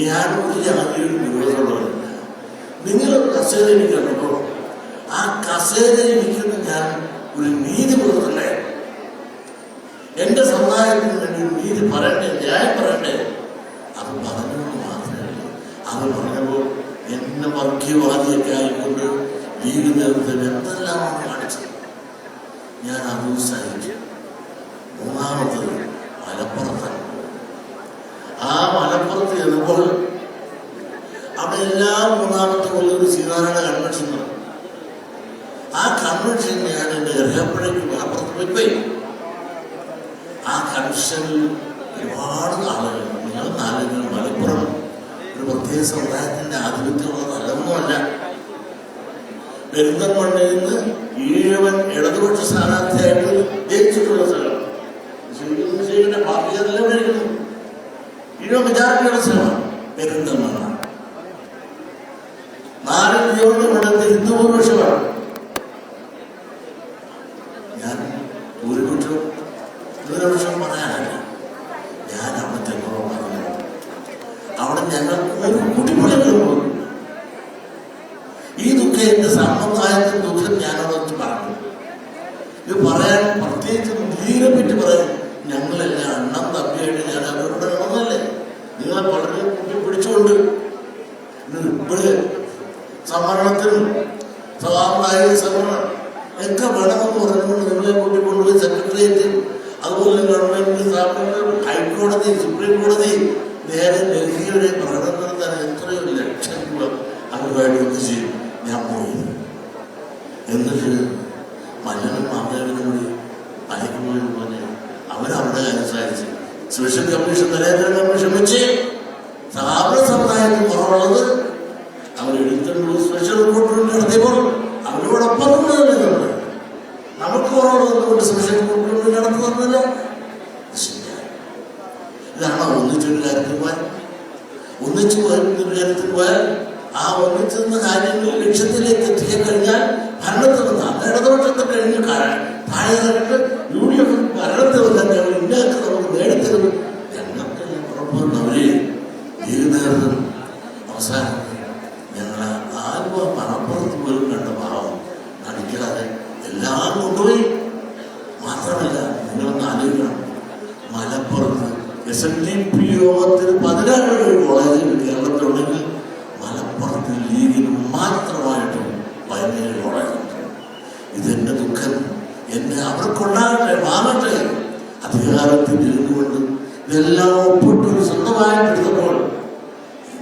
ഞാനും ഒരു ജാതിയുടെ വിരോധമുള്ളവരല്ല. നിങ്ങളൊരു കസേരയിൽ കണ്ടപ്പോൾ ആ കസേരയിൽ ഇരിക്കുന്ന ഞാൻ ഒരു നീതി പുലർത്തണ്ടേ? എന്റെ സമുദായത്തിന് വേണ്ടി ഒരു നീതി പറയണ്ടേ, ന്യായം പറയണ്ടേ? അത് പറഞ്ഞുകൊണ്ട് മാത്രമേ ഉള്ളൂ. അത് പറഞ്ഞപ്പോൾ എന്നെ വർഗീയവാദിയൊക്കെ ആയിക്കൊണ്ട് ലീഗ് നേതൃത്വം എന്തെല്ലാമാണ് കാണിച്ചത്. ഞാൻ അത് സഹിച്ചു. മൂന്നാമത്തത് മലപ്പുറത്താണ്. ആ മലപ്പുറത്ത് ചെന്നപ്പോൾ അവിടെ എല്ലാ മൂന്നാമത്തെ കൊല്ലം ഒരു സീതാരായണ കൺവെൻഷൻ നടന്നു. ആ കൺവെൻഷൻ ഞാൻ എൻ്റെ ഗർഭപ്പഴയ്ക്ക് മലപ്പുറത്ത് പോയി. ആ കൺവെൻഷനിൽ ഒരുപാട് ആളുകൾ, നിങ്ങൾ നാലുകൾ, മലപ്പുറം ഒരു പ്രത്യേക സമുദായത്തിൻ്റെ ആധിപത്യമുള്ള നല്ലതൊന്നുമല്ല. പെരിന്തൽമണ്ണയിൽ നിന്ന് ഈഴവൻ ഇടതുപക്ഷ സ്ഥാനാർത്ഥിയായിട്ട് ജയിച്ചിട്ടുള്ള സ്ഥലം. ശരിയുടെ പാർട്ടിയെല്ലാം കഴിക്കുന്നു. ഈഴവ മെജോറിറ്റിയുള്ള സ്ഥലമാണ് പെരിന്തൽമണ്ണ. 4 നിയോജകമണ്ഡലത്തിൽ ഹിന്ദുഭൂരിപക്ഷമാണ്. ഞാൻ ഭൂരിപക്ഷം പറയാനല്ല, ഞാൻ അവിടെ ചെന്നപ്പോൾ പറഞ്ഞു, അവിടെ ഞങ്ങൾക്ക് ഒരു കുടിപ്പുള്ളികളും പോലും. ഈ ദുഃഖം എന്റെ സമുദായത്തിന്റെ ദുഃഖം ഞാനവിടെ വെച്ച് പറഞ്ഞു. ഇത് പറയാൻ പ്രത്യേകിച്ച് ലീഗിനെ പറ്റി പറയാൻ ഞങ്ങളെല്ലാം അണ്ണം തമ്മിയായിട്ട് ഞാൻ അവരോട് നടന്നല്ലേ. നിങ്ങളെ വളരെ പിടിച്ചുകൊണ്ട് ഇവിടെ സംവരണത്തിനും സാമുദായിക സംവരണം ഒക്കെ വേണമെന്ന് പറഞ്ഞുകൊണ്ട് നിങ്ങളെ കൂട്ടിക്കൊണ്ടുപോയി സെക്രട്ടേറിയറ്റ്, അതുപോലെ ഗവൺമെന്റ് സ്ഥാപനങ്ങൾ, ഹൈക്കോടതി, സുപ്രീം കോടതി, നേരെ ഡൽഹിയുടെ പ്രകടനം നടത്താൻ എത്രയോ ലക്ഷം രൂപ അവരുമായിട്ട് ഒന്നിച്ച് ഞാൻ പോയി. എന്നിട്ട് മല്ലനും മാമനും കൂടി പലക്ക് പോയി പറഞ്ഞ് അവരവിടെ കാര്യം സാധിച്ചു. സ്പെഷ്യൽ കമ്മീഷൻ, നരേന്ദ്ര കമ്മീഷൻ വെച്ച് സ്ഥാപന സമുദായത്തിൽ കുറവുള്ളത് അവരെടുത്തുകൊണ്ട് സ്പെഷ്യൽ റിപ്പോർട്ട് നടത്തിയപ്പോൾ അവരോടൊപ്പം തന്നെ നമ്മൾ നമുക്ക് കുറവുള്ളതുകൊണ്ട് സ്പെഷ്യൽ റിപ്പോർട്ട് നടത്തുന്നില്ല. ഇതാണോ ഒന്നിച്ചൊരു കാര്യത്തിൽ പോയാൽ? ഒന്നിച്ചു പോയൊരു കാര്യത്തിൽ പോയാൽ ആ ഒന്നിച്ചെന്ന കാര്യങ്ങൾ ലക്ഷ്യത്തിലേക്ക് എത്തിക്കാൻ കഴിഞ്ഞാൽ ഭരണത്തിൽ നിന്ന് അന്ന് ഇടതുപക്ഷത്തെ കഴിഞ്ഞ താഴെ തരട്ട് UDF ഭരണത്തിൽ തന്നെ അവർ ഇന്നൊക്കെ നമുക്ക് നേടിത്തരുന്നു. ഞങ്ങൾക്കെല്ലാം ഉറപ്പുള്ളവരെ ലീഗ് നേതൃത്വം അവസാനം ഞങ്ങൾ ആലുവ മലപ്പുറത്ത് പോലും കണ്ട ഭാവം നടിക്കാതെ എല്ലാം കൊണ്ടുപോയി. മാത്രമല്ല, നിങ്ങളൊന്ന് ആലോചിക്കണം, മലപ്പുറത്ത് SNDP യോഗത്തിന് 16 കോളേജുകൾ കേരളത്തിലുണ്ടെങ്കിൽ മലപ്പുറത്ത് ലീഗിന് മാത്രമായിട്ടും 17 കോളേജുണ്ട്. ഇതെന്റെ ദുഃഖം. എന്നെ അവർക്കുണ്ടാകട്ടെ, വാങ്ങട്ടെ. അധികാരത്തിൽ ഇരുന്നുകൊണ്ട് ഇതെല്ലാം ഒപ്പിട്ടൊരു സ്വന്തമായിട്ടെടുത്തപ്പോൾ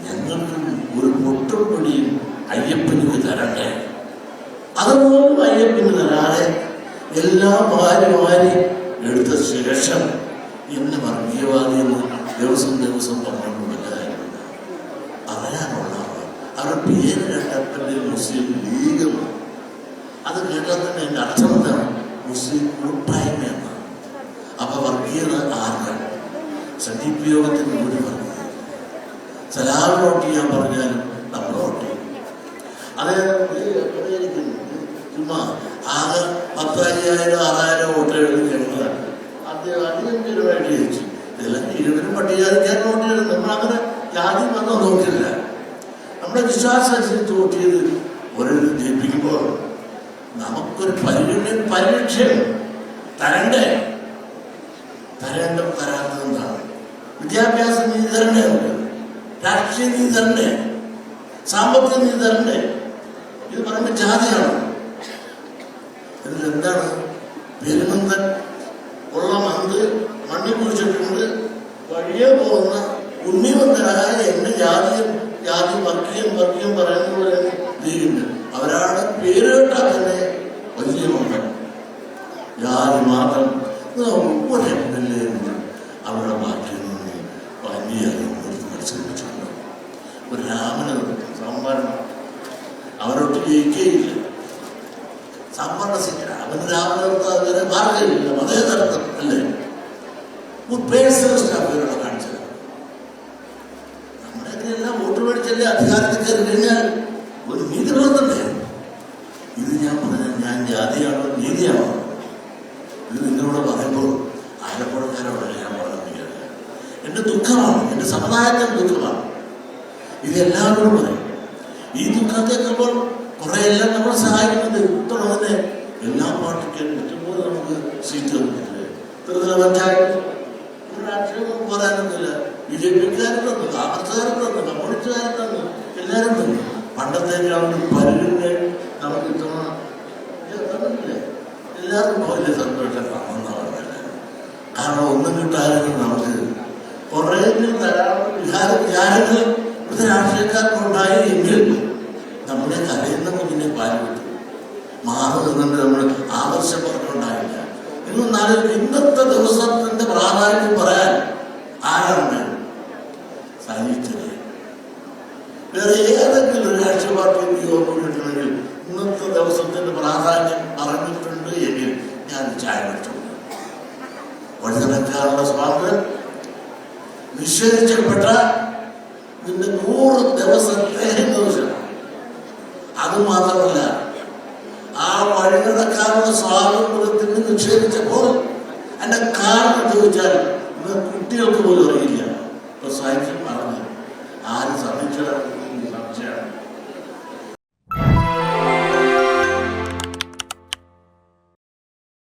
ഞങ്ങൾക്കും ഒരു പൊട്ടും പൊടിയും അയ്യപ്പനിക്ക് തരട്ടെ. അതുപോലും അയ്യപ്പന് തരാതെ എല്ലാം വാരി എടുത്ത ശേഷം എന്നെ വർഗീയവാദി എന്ന് ദിവസം പറഞ്ഞുകൊണ്ടല്ല അറിയാനുള്ള അവരുടെ പേര് കേട്ടപ്പൻ്റെ മുസ്ലിം ലീഗ്. അത് കേട്ടാൽ തന്നെ എൻ്റെ അർത്ഥം എന്താണ്? മുസ്ലിം കൂട്ടായ്മ എന്നാണ്. അപ്പൊ വർഗീയത ആർക്കാണ്? SNDP യോഗത്തിന് കൂടി വർഗീയത. സലാം വോട്ട് ചെയ്യാൻ പറഞ്ഞാലും നമ്മൾ വോട്ട് ചെയ്യും. അതായത് ചുമ്മാ ആകെ 10,000-6,000 വോട്ട് എഴുതി കഴിഞ്ഞതാണ്. ആദ്യം 5 രൂപയായിട്ട് ജയിച്ചു. ഇതെല്ലാം 20 പട്ടികജാതിക്കാർ വോട്ട് ചെയ്ത് നമ്മളങ്ങനെ ജാതി വന്നോ നോക്കില്ല. നമ്മുടെ വിശ്വാസം അനുസരിച്ച് വോട്ട് ചെയ്ത് ഓരോരു ജയിപ്പിക്കുമ്പോൾ നമുക്കൊരു പരീക്ഷ തരണ്ടേ? തരാത്തതെന്താണ്? വിദ്യാഭ്യാസ നീതി തരണ്ടേ? നമുക്ക് രാഷ്ട്രീയ നീതി തരണ്ടേ? സാമ്പത്തിക നീതി തരണ്ടേ? ഇത് പറയുമ്പോൾ ജാതിയാണ്. ഇതിലെന്താണ്? പെരുമന്തൻ ഉള്ള മന്ത് മണ്ണി കുറിച്ചിട്ടുണ്ട്. വഴിയെ പോകുന്ന ഉണ്ണിമന്തനായ എന്റെ ജാതി വർഗീയം പറയുന്ന ലീഗുണ്ട്. അവരാണ് പേര് കേട്ടാൽ തന്നെ വലിയ മന്തൻ. ജാതി മാത്രം ഒരു MLA അവരുടെ പാർട്ടിയിൽ നിന്ന് വലിയായി കൊടുത്ത് മത്സരിപ്പിച്ചിട്ടുണ്ട്. ഒരു രാമന് സംവരണം അവരൊട്ട് ജയിക്കുകയില്ല. സംവരണ സീറ്റ് രാമന് മാർഗമില്ല. അതേ തരത്തിൽ അല്ലേ പേഴ്സണൽ സ്റ്റാഫുകളെ കാണിച്ചത്. നമ്മുടെ എല്ലാം വോട്ട് മേടിച്ചല്ലേ അധികാരത്തിൽ കയറി കഴിഞ്ഞാൽ ഒരു നീതി പ്രവർത്തനേ. ഇത് ഞാൻ പറഞ്ഞാൽ ഞാൻ ജാതിയാണോ നീതിയാണോ? ഇത് നിങ്ങളോട് പറയുമ്പോൾ ആലപ്പുഴക്കാരോട് ഞാൻ പറയുന്നത് എൻ്റെ ദുഃഖമാണ്, എൻ്റെ സമുദായത്തിൻ്റെ ദുഃഖമാണ്. ഇതെല്ലാവരും പറയും. ഈ ദുഃഖത്തെക്കുമ്പോൾ കുറെ എല്ലാം നമ്മളെ സഹായിക്കുന്നത് ഇത്തവണ എല്ലാ പാർട്ടിക്കും ഇഷ്ടംപോലെ നമുക്ക് സീറ്റ് തന്നിട്ടില്ലേ? ഇത്തരത്തിലെ പഞ്ചായത്ത് ഒരു ആക്ഷേപം പറയാനൊന്നുമില്ല. BJP-ക്കാരും തന്നു, കോൺഗ്രസ്സുകാരും തന്നു, കമ്മ്യൂണിസ്റ്റുകാരും തന്നു, എല്ലാവരും തന്നു. പണ്ടത്തേക്കാളും പരിഗണന നമുക്ക് ഇത്തവണ തന്നിട്ടില്ലേ? എല്ലാവർക്കും വലിയ സന്തോഷം കാണുന്ന പറഞ്ഞത്. കാരണം ഒന്നും കിട്ടാനും നമുക്ക് കുറേ വിചാരങ്ങൾ ഇവിടുത്തെ രാഷ്ട്രീയക്കാർക്കുണ്ടായി എങ്കിൽ നമ്മുടെ കലയിൽ നിന്ന് പിന്നെ പാല് കിട്ടും. മാറി നിന്നുകൊണ്ട് നമ്മൾ ആദർശം പറഞ്ഞുണ്ടായില്ല. ഇന്നൊന്നാലും ഇന്നത്തെ ദിവസത്തിന്റെ പ്രാധാന്യം പറയാൻ ആരാണ് സാഹിത്യത്തിൽ വേറെ ഏതെങ്കിലും ഒരു രാഷ്ട്രീയ പാർട്ടി യോഗം കിട്ടണമെങ്കിൽ ഇന്നത്തെ ദിവസത്തിന്റെ പ്രാധാന്യം അറിഞ്ഞിട്ടുണ്ട് എങ്കിൽ ഞാൻ ചായ വെച്ചിട്ടുണ്ട്. വഴിതെളിക്കാനുള്ള സ്വാതന്ത്ര്യം നിഷേധിക്കപ്പെട്ട ഇതിന്റെ 100 ദിവസത്തെ ദിവസം. അതുമാത്രമല്ല, ആ വഴി നടക്കാനുള്ള സ്വാതന്ത്ര്യത്തിന് നിഷേധിച്ചപ്പോൾ എന്റെ കാരണം ചോദിച്ചാൽ കുട്ടികൾക്ക് പോലും അറിയില്ല. ഇപ്പൊ സാഹിത്യം പറഞ്ഞു ആര് സമീക്ഷ സംശയമാണ്.